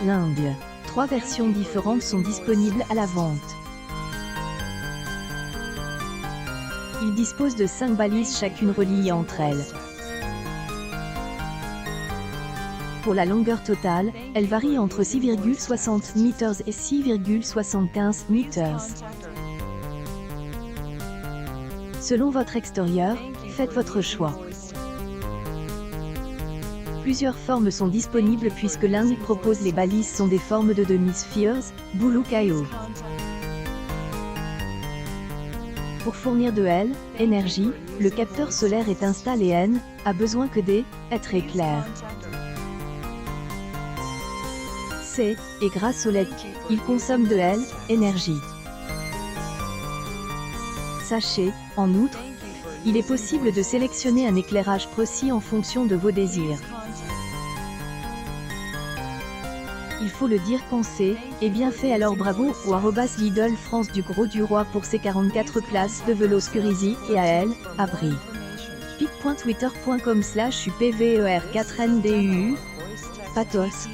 L'Inde. 3 versions différentes sont disponibles à la vente. Il dispose de 5 balises chacune reliées entre elles. Pour la longueur totale, elle varie entre 6,60 m et 6,75 m. Selon votre extérieur, faites votre choix. Plusieurs formes sont disponibles puisque l'Inde propose les balises sont des formes de demi-spheres, Bulukayo. Pour fournir de L, énergie, le capteur solaire est installé N, a besoin que des, est très clair. C, et grâce au LED, il consomme de L, énergie. Sachez, en outre, il est possible de sélectionner un éclairage précis en fonction de vos désirs. Il faut le dire quand c'est, et bien fait alors bravo au @Lidl France du Gros du Roi pour ses 44 places de vélo Scurisi et à elle, abri. pic.twitter.com/upver4nduu. Patos.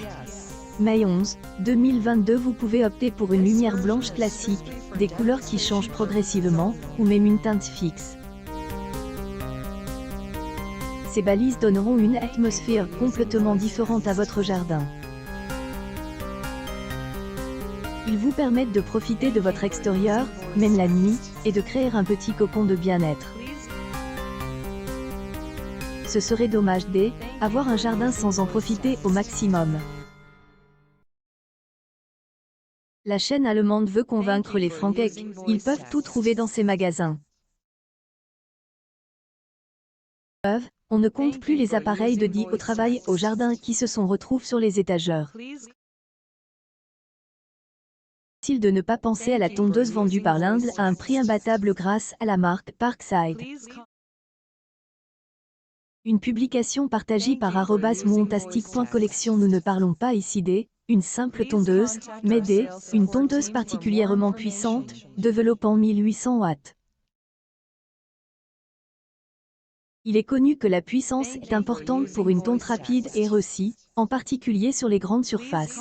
Mai 11, 2022. Vous pouvez opter pour une lumière blanche classique, des couleurs qui changent progressivement, ou même une teinte fixe. Ces balises donneront une atmosphère complètement différente à votre jardin. Ils vous permettent de profiter de votre extérieur, même la nuit, et de créer un petit cocon de bien-être. Ce serait dommage d'avoir un jardin sans en profiter au maximum. La chaîne allemande veut convaincre les Français qu'ils peuvent tout trouver dans ses magasins. On ne compte plus les appareils de dit au travail au jardin qui se retrouvent sur les étagères. Difficile de ne pas penser à la tondeuse vendue par l'Inde à un prix imbattable grâce à la marque Parkside. Une publication partagée par @montastic.collection. Nous ne parlons pas ici une simple tondeuse, mais une tondeuse particulièrement puissante, développant 1800 watts. Il est connu que la puissance est importante pour une tonte rapide et réussie, en particulier sur les grandes surfaces.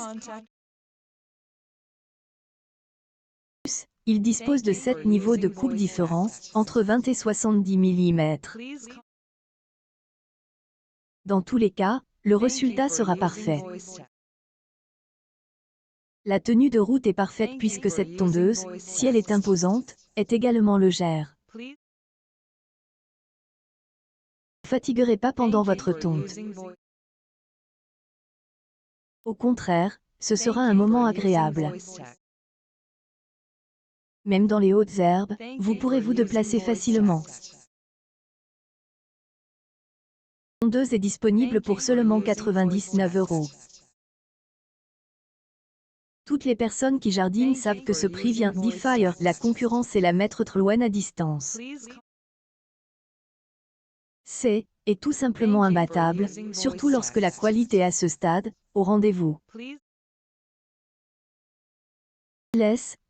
Il dispose de 7 niveaux de coupe différents, entre 20 et 70 mm. Dans tous les cas, le résultat sera parfait. La tenue de route est parfaite puisque cette tondeuse, si elle est imposante, est également légère. Ne vous fatiguerez pas pendant votre tonte. Au contraire, ce sera un moment agréable. Même dans les hautes herbes, vous pourrez vous déplacer facilement. La tondeuse est disponible pour seulement 99 €. Toutes les personnes qui jardinent savent que ce prix vient d'E-Fire, la concurrence est la maître loin à distance. C'est, et tout simplement imbattable, surtout lorsque la qualité est à ce stade, au rendez-vous.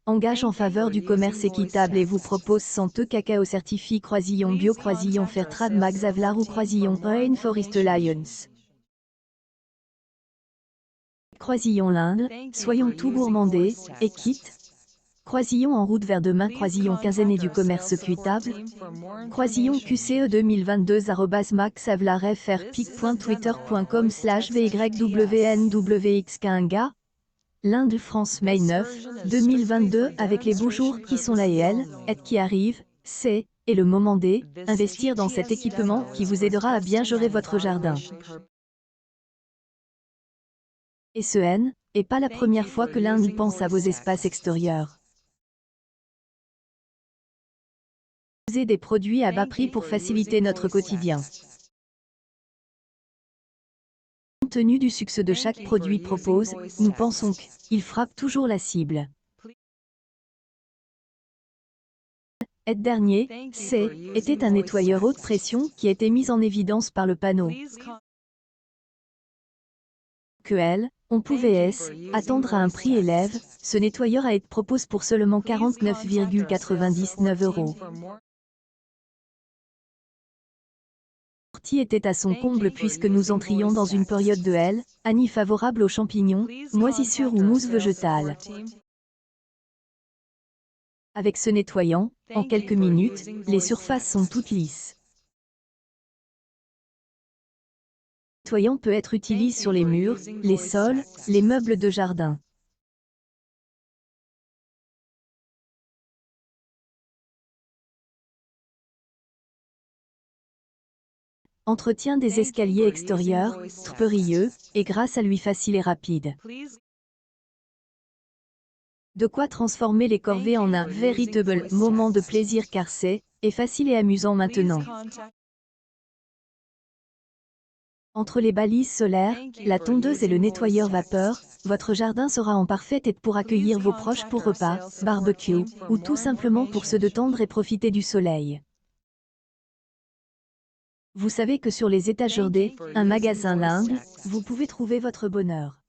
Engage en faveur du commerce équitable et vous propose 100 cacao certifié Croisillon Bio, Croisillon Fairtrade, Max Havelaar ou Croisillon Rainforest Alliance. Croisillon l'Inde, soyons tout gourmandés, et quitte. Croisillon en route vers demain, Croisillon quinzaine du commerce équitable. Croisillon QCE 2022 @Max Havelaar FR pic.twitter.com/VYWNWX15. L'Inde France Mai 9, 2022 avec les beaux jours qui sont là et elle, qui arrive, c'est, et le moment d'investir dans cet équipement qui vous aidera à bien gérer votre jardin. Et ce n'est pas la première fois que l'Inde pense à vos espaces extérieurs. Proposer des produits à bas prix pour faciliter notre quotidien. Compte tenu du succès de chaque produit proposé, nous pensons qu'il frappe toujours la cible. Dernier, était un nettoyeur haute pression qui a été mis en évidence par le panneau. On pouvait attendre à un prix élève, ce nettoyeur a été proposé pour seulement 49,99 €. partie était à son comble puisque nous entrions dans une période de année favorable aux champignons, moisissures ou mousses végétales. Avec ce nettoyant, en quelques minutes, les surfaces sont toutes lisses. Le nettoyant peut être utilisé sur les murs, les sols, les meubles de jardin. Entretien des escaliers extérieurs, périlleux, et grâce à lui facile et rapide. De quoi transformer les corvées en un véritable moment de plaisir car c'est facile et amusant maintenant. Entre les balises solaires, la tondeuse et le nettoyeur vapeur, votre jardin sera en parfait état pour accueillir vos proches pour repas, barbecue, ou tout simplement pour se détendre et profiter du soleil. Vous savez que sur les étagères un magasin lingue, vous pouvez trouver votre bonheur.